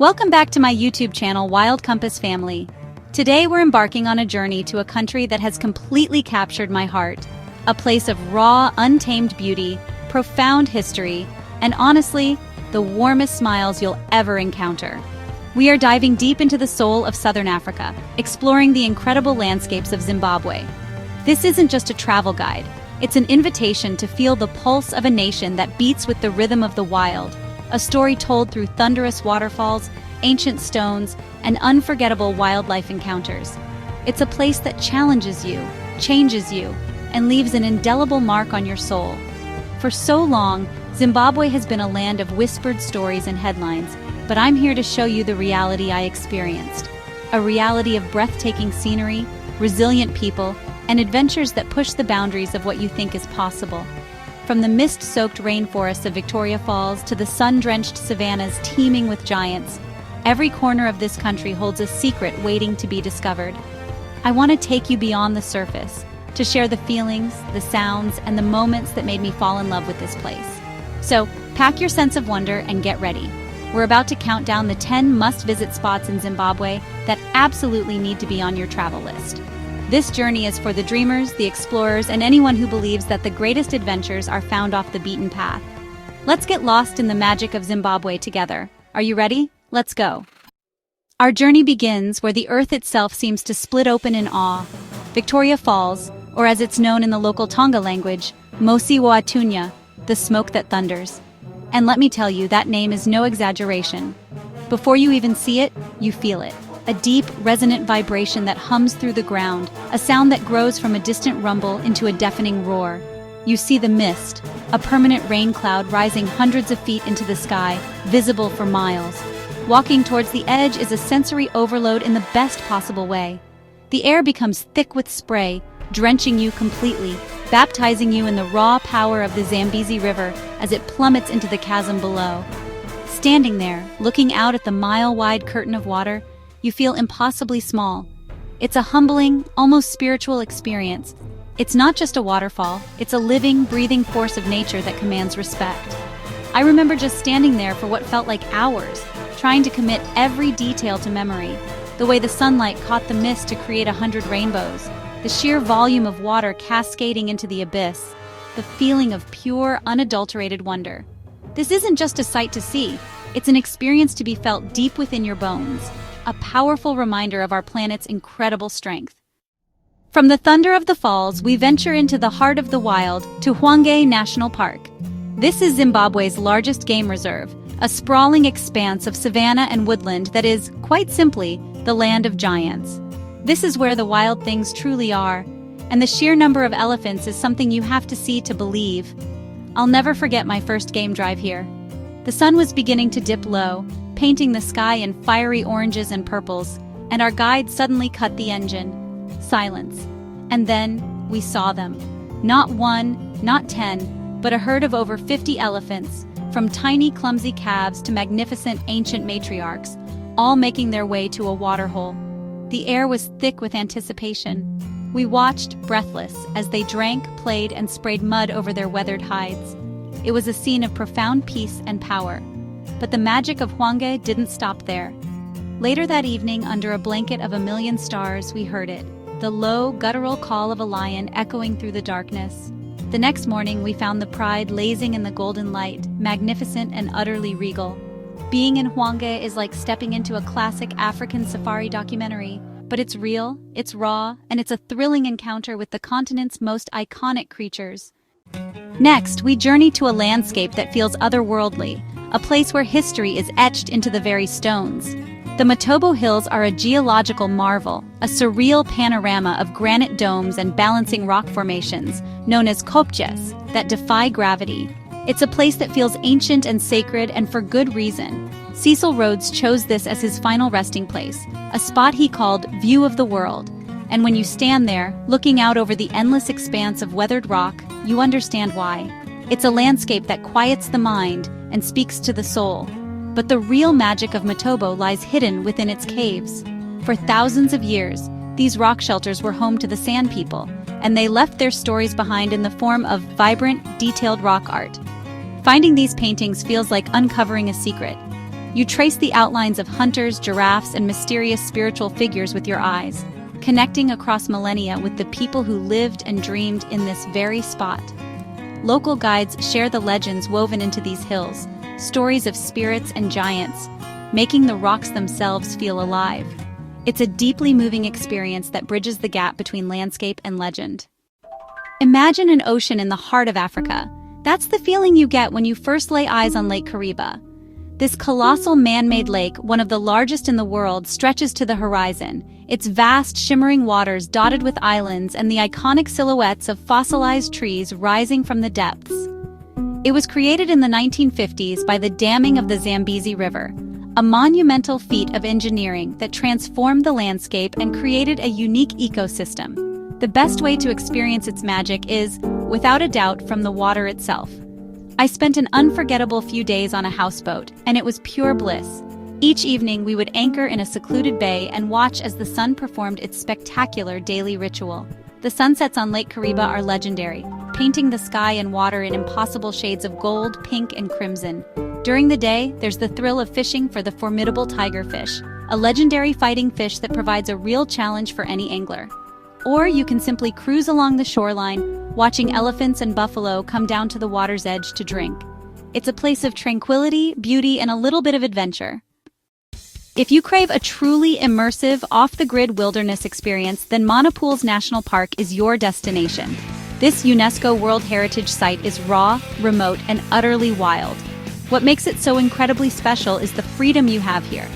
Welcome back to my YouTube channel, Wild Compass Family. Today we're embarking on a journey to a country that has completely captured my heart. A place of raw, untamed beauty, profound history, and honestly, the warmest smiles you'll ever encounter. We are diving deep into the soul of Southern Africa, exploring the incredible landscapes of Zimbabwe. This isn't just a travel guide, it's an invitation to feel the pulse of a nation that beats with the rhythm of the wild, a story told through thunderous waterfalls, ancient stones, and unforgettable wildlife encounters. It's a place that challenges you, changes you, and leaves an indelible mark on your soul. For so long, Zimbabwe has been a land of whispered stories and headlines, but I'm here to show you the reality I experienced. A reality of breathtaking scenery, resilient people, and adventures that push the boundaries of what you think is possible. From the mist-soaked rainforests of Victoria Falls to the sun-drenched savannas teeming with giants, every corner of this country holds a secret waiting to be discovered. I want to take you beyond the surface, to share the feelings, the sounds, and the moments that made me fall in love with this place. So, pack your sense of wonder and get ready. We're about to count down the 10 must-visit spots in Zimbabwe that absolutely need to be on your travel list. This journey is for the dreamers, the explorers, and anyone who believes that the greatest adventures are found off the beaten path. Let's get lost in the magic of Zimbabwe together. Are you ready? Let's go. Our journey begins where the earth itself seems to split open in awe. Victoria Falls, or as it's known in the local Tonga language, Mosi wa Tunya, the smoke that thunders. And let me tell you, that name is no exaggeration. Before you even see it, you feel it. A deep, resonant vibration that hums through the ground, a sound that grows from a distant rumble into a deafening roar. You see the mist, a permanent rain cloud rising hundreds of feet into the sky, visible for miles. Walking towards the edge is a sensory overload in the best possible way. The air becomes thick with spray, drenching you completely, baptizing you in the raw power of the Zambezi River as it plummets into the chasm below. Standing there, looking out at the mile-wide curtain of water, you feel impossibly small. It's a humbling, almost spiritual experience. It's not just a waterfall, it's a living, breathing force of nature that commands respect. I remember just standing there for what felt like hours, trying to commit every detail to memory. The way the sunlight caught the mist to create 100 rainbows, the sheer volume of water cascading into the abyss, the feeling of pure, unadulterated wonder. This isn't just a sight to see, it's an experience to be felt deep within your bones, a powerful reminder of our planet's incredible strength. From the thunder of the falls, we venture into the heart of the wild to Hwange National Park. This is Zimbabwe's largest game reserve, a sprawling expanse of savanna and woodland that is, quite simply, the land of giants. This is where the wild things truly are, and the sheer number of elephants is something you have to see to believe. I'll never forget my first game drive here. The sun was beginning to dip low, painting the sky in fiery oranges and purples, and our guide suddenly cut the engine. Silence. And then, we saw them. Not one, not 10, but a herd of over 50 elephants, from tiny clumsy calves to magnificent ancient matriarchs, all making their way to a waterhole. The air was thick with anticipation. We watched, breathless, as they drank, played, and sprayed mud over their weathered hides. It was a scene of profound peace and power. But the magic of Hwange didn't stop there. Later that evening, under a blanket of a million stars, we heard it, the low, guttural call of a lion echoing through the darkness. The next morning, we found the pride lazing in the golden light, magnificent and utterly regal. Being in Hwange is like stepping into a classic African safari documentary, but it's real, it's raw, and it's a thrilling encounter with the continent's most iconic creatures. Next, we journey to a landscape that feels otherworldly, a place where history is etched into the very stones. The Matobbo Hills are a geological marvel, a surreal panorama of granite domes and balancing rock formations, known as kopjes, that defy gravity. It's a place that feels ancient and sacred, and for good reason. Cecil Rhodes chose this as his final resting place, a spot he called View of the World. And when you stand there, looking out over the endless expanse of weathered rock, you understand why. It's a landscape that quiets the mind and speaks to the soul. But the real magic of Matobbo lies hidden within its caves. For thousands of years, these rock shelters were home to the Sand People, and they left their stories behind in the form of vibrant, detailed rock art. Finding these paintings feels like uncovering a secret. You trace the outlines of hunters, giraffes, and mysterious spiritual figures with your eyes, connecting across millennia with the people who lived and dreamed in this very spot. Local guides share the legends woven into these hills, stories of spirits and giants, making the rocks themselves feel alive. It's a deeply moving experience that bridges the gap between landscape and legend. Imagine an ocean in the heart of Africa. That's the feeling you get when you first lay eyes on Lake Kuribba. This colossal man-made lake, one of the largest in the world, stretches to the horizon, its vast, shimmering waters dotted with islands and the iconic silhouettes of fossilized trees rising from the depths. It was created in the 1950s by the damming of the Zambezi River, a monumental feat of engineering that transformed the landscape and created a unique ecosystem. The best way to experience its magic is, without a doubt, from the water itself. I spent an unforgettable few days on a houseboat, and it was pure bliss. Each evening we would anchor in a secluded bay and watch as the sun performed its spectacular daily ritual. The sunsets on Lake Kuribba are legendary, painting the sky and water in impossible shades of gold, pink, and crimson. During the day, there's the thrill of fishing for the formidable tigerfish, a legendary fighting fish that provides a real challenge for any angler. Or you can simply cruise along the shoreline, watching elephants and buffalo come down to the water's edge to drink. It's a place of tranquility, beauty, and a little bit of adventure. If you crave a truly immersive, off-the-grid wilderness experience, then Monopools National Park is your destination. This UNESCO World Heritage Site is raw, remote, and utterly wild. What makes it so incredibly special is the freedom you have here.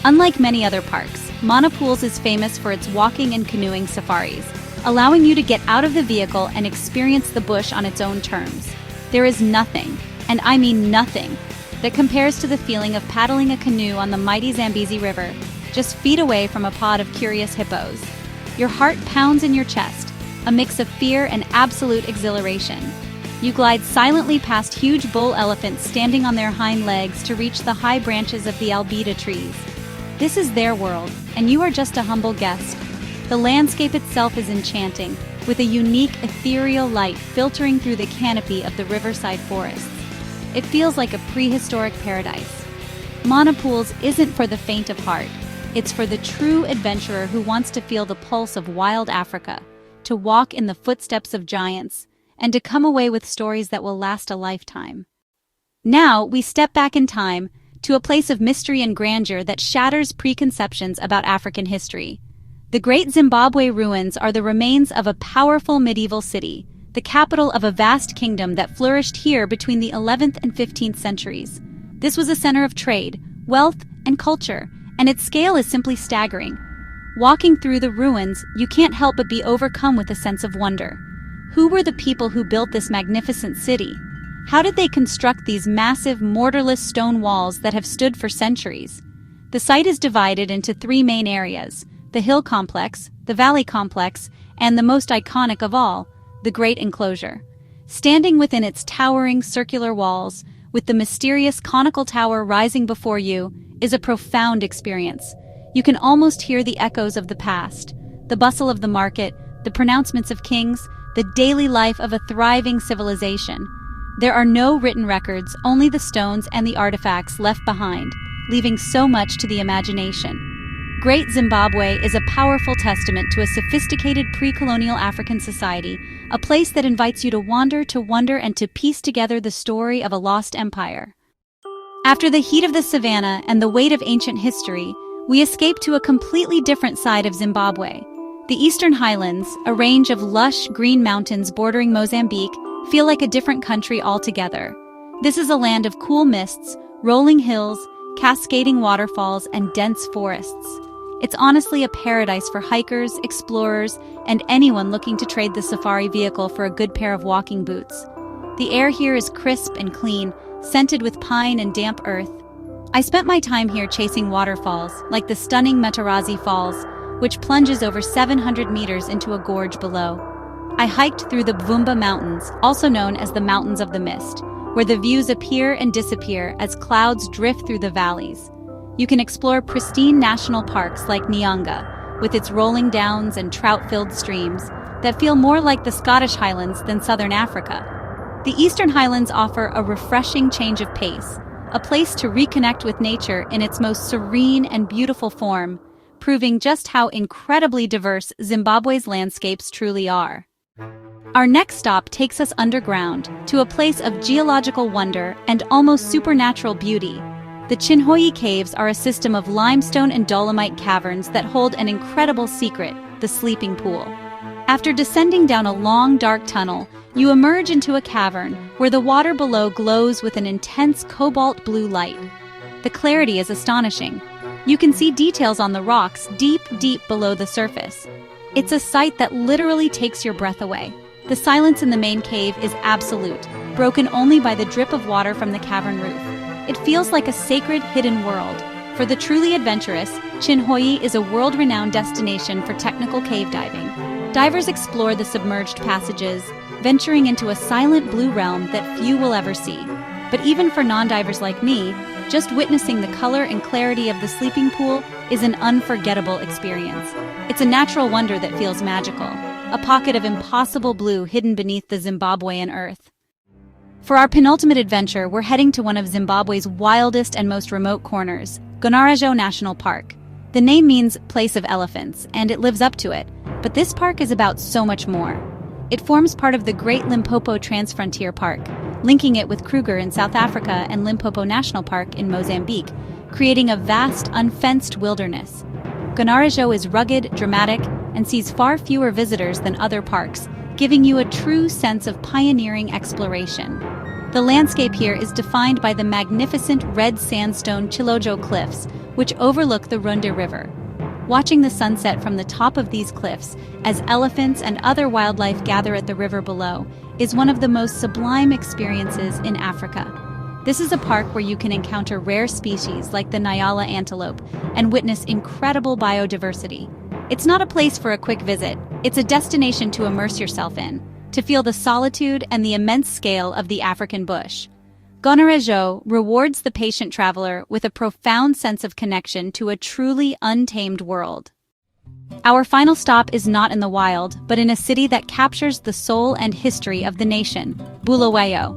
Unlike many other parks, Monopools is famous for its walking and canoeing safaris, allowing you to get out of the vehicle and experience the bush on its own terms. There is nothing, and I mean nothing, that compares to the feeling of paddling a canoe on the mighty Zambezi River, just feet away from a pod of curious hippos. Your heart pounds in your chest, a mix of fear and absolute exhilaration. You glide silently past huge bull elephants standing on their hind legs to reach the high branches of the albida trees. This is their world, and you are just a humble guest. The landscape itself is enchanting, with a unique ethereal light filtering through the canopy of the riverside forests. It feels like a prehistoric paradise. Monopools isn't for the faint of heart. It's for the true adventurer who wants to feel the pulse of wild Africa, to walk in the footsteps of giants, and to come away with stories that will last a lifetime. Now, we step back in time to a place of mystery and grandeur that shatters preconceptions about African history. The Great Zimbabwe ruins are the remains of a powerful medieval city, the capital of a vast kingdom that flourished here between the 11th and 15th centuries. This was a center of trade, wealth, and culture, and its scale is simply staggering. Walking through the ruins, you can't help but be overcome with a sense of wonder. Who were the people who built this magnificent city? How did they construct these massive, mortarless stone walls that have stood for centuries? The site is divided into three main areas: the hill complex, the valley complex, and the most iconic of all, the Great Enclosure. Standing within its towering circular walls, with the mysterious conical tower rising before you, is a profound experience. You can almost hear the echoes of the past, the bustle of the market, the pronouncements of kings, the daily life of a thriving civilization. There are no written records, only the stones and the artifacts left behind, leaving so much to the imagination. Great Zimbabwe is a powerful testament to a sophisticated pre-colonial African society, a place that invites you to wander, to wonder, and to piece together the story of a lost empire. After the heat of the savannah and the weight of ancient history, we escape to a completely different side of Zimbabwe. The eastern highlands, a range of lush, green mountains bordering Mozambique, feel like a different country altogether. This is a land of cool mists, rolling hills, cascading waterfalls, and dense forests. It's honestly a paradise for hikers, explorers, and anyone looking to trade the safari vehicle for a good pair of walking boots. The air here is crisp and clean, scented with pine and damp earth. I spent my time here chasing waterfalls, like the stunning Matarazi Falls, which plunges over 700 meters into a gorge below. I hiked through the Bvumba Mountains, also known as the Mountains of the Mist, where the views appear and disappear as clouds drift through the valleys. You can explore pristine national parks like Nyanga, with its rolling downs and trout-filled streams that feel more like the Scottish Highlands than southern Africa. The Eastern Highlands offer a refreshing change of pace, a place to reconnect with nature in its most serene and beautiful form, proving just how incredibly diverse Zimbabwe's landscapes truly are. Our next stop takes us underground, to a place of geological wonder and almost supernatural beauty. The Chinhoyi Caves are a system of limestone and dolomite caverns that hold an incredible secret, the sleeping pool. After descending down a long, dark tunnel, you emerge into a cavern where the water below glows with an intense cobalt blue light. The clarity is astonishing. You can see details on the rocks deep, deep below the surface. It's a sight that literally takes your breath away. The silence in the main cave is absolute, broken only by the drip of water from the cavern roof. It feels like a sacred, hidden world. For the truly adventurous, Chinhoyi is a world-renowned destination for technical cave diving. Divers explore the submerged passages, venturing into a silent blue realm that few will ever see. But even for non-divers like me, just witnessing the color and clarity of the sleeping pool is an unforgettable experience. It's a natural wonder that feels magical, a pocket of impossible blue hidden beneath the Zimbabwean earth. For our penultimate adventure, we're heading to one of Zimbabwe's wildest and most remote corners, Hwange National Park. The name means place of elephants, and it lives up to it, but this park is about so much more. It forms part of the Great Limpopo Transfrontier Park, linking it with Kruger in South Africa and Limpopo National Park in Mozambique, creating a vast, unfenced wilderness. Hwange is rugged, dramatic, and sees far fewer visitors than other parks, giving you a true sense of pioneering exploration. The landscape here is defined by the magnificent red sandstone Chilojo cliffs, which overlook the Runde River. Watching the sunset from the top of these cliffs, as elephants and other wildlife gather at the river below, is one of the most sublime experiences in Africa. This is a park where you can encounter rare species like the Nyala antelope and witness incredible biodiversity. It's not a place for a quick visit, it's a destination to immerse yourself in, to feel the solitude and the immense scale of the African bush. Hwange rewards the patient traveler with a profound sense of connection to a truly untamed world. Our final stop is not in the wild, but in a city that captures the soul and history of the nation, Bulawayo.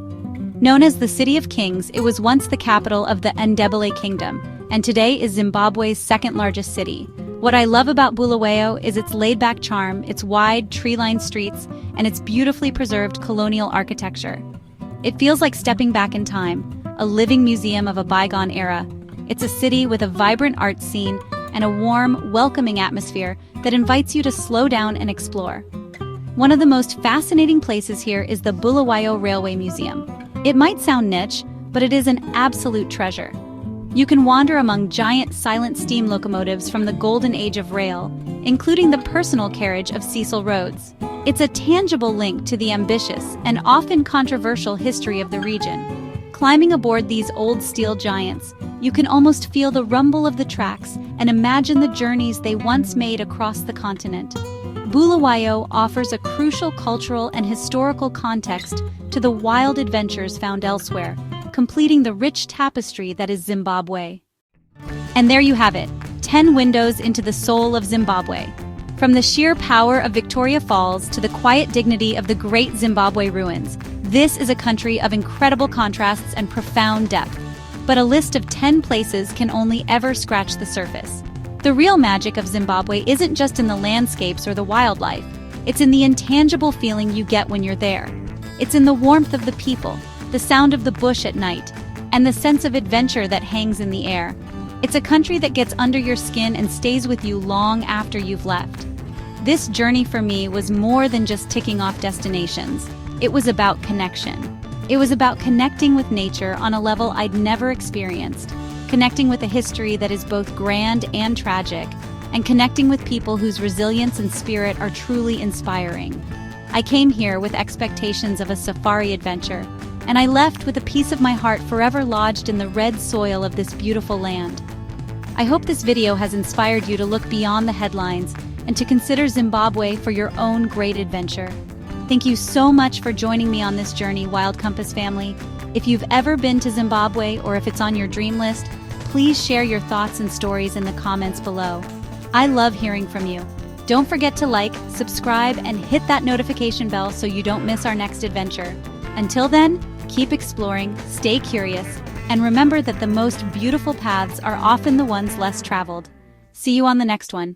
Known as the City of Kings, it was once the capital of the Ndebele Kingdom, and today is Zimbabwe's second-largest city. What I love about Bulawayo is its laid-back charm, its wide, tree-lined streets, and its beautifully preserved colonial architecture. It feels like stepping back in time, a living museum of a bygone era. It's a city with a vibrant art scene and a warm, welcoming atmosphere that invites you to slow down and explore. One of the most fascinating places here is the Bulawayo Railway Museum. It might sound niche, but it is an absolute treasure. You can wander among giant silent steam locomotives from the golden age of rail, including the personal carriage of Cecil Rhodes. It's a tangible link to the ambitious and often controversial history of the region. Climbing aboard these old steel giants, you can almost feel the rumble of the tracks and imagine the journeys they once made across the continent. Bulawayo offers a crucial cultural and historical context to the wild adventures found elsewhere, completing the rich tapestry that is Zimbabwe. And there you have it, 10 windows into the soul of Zimbabwe. From the sheer power of Victoria Falls to the quiet dignity of the Great Zimbabwe ruins, this is a country of incredible contrasts and profound depth. But a list of 10 places can only ever scratch the surface. The real magic of Zimbabwe isn't just in the landscapes or the wildlife. It's in the intangible feeling you get when you're there. It's in the warmth of the people, the sound of the bush at night, and the sense of adventure that hangs in the air. It's a country that gets under your skin and stays with you long after you've left. This journey for me was more than just ticking off destinations. It was about connection. It was about connecting with nature on a level I'd never experienced, connecting with a history that is both grand and tragic, and connecting with people whose resilience and spirit are truly inspiring. I came here with expectations of a safari adventure, and I left with a piece of my heart forever lodged in the red soil of this beautiful land. I hope this video has inspired you to look beyond the headlines and to consider Zimbabwe for your own great adventure. Thank you so much for joining me on this journey, Wild Compass family. If you've ever been to Zimbabwe or if it's on your dream list, please share your thoughts and stories in the comments below. I love hearing from you. Don't forget to like, subscribe, and hit that notification bell so you don't miss our next adventure. Until then, keep exploring, stay curious, And remember that the most beautiful paths are often the ones less traveled. See you on the next one.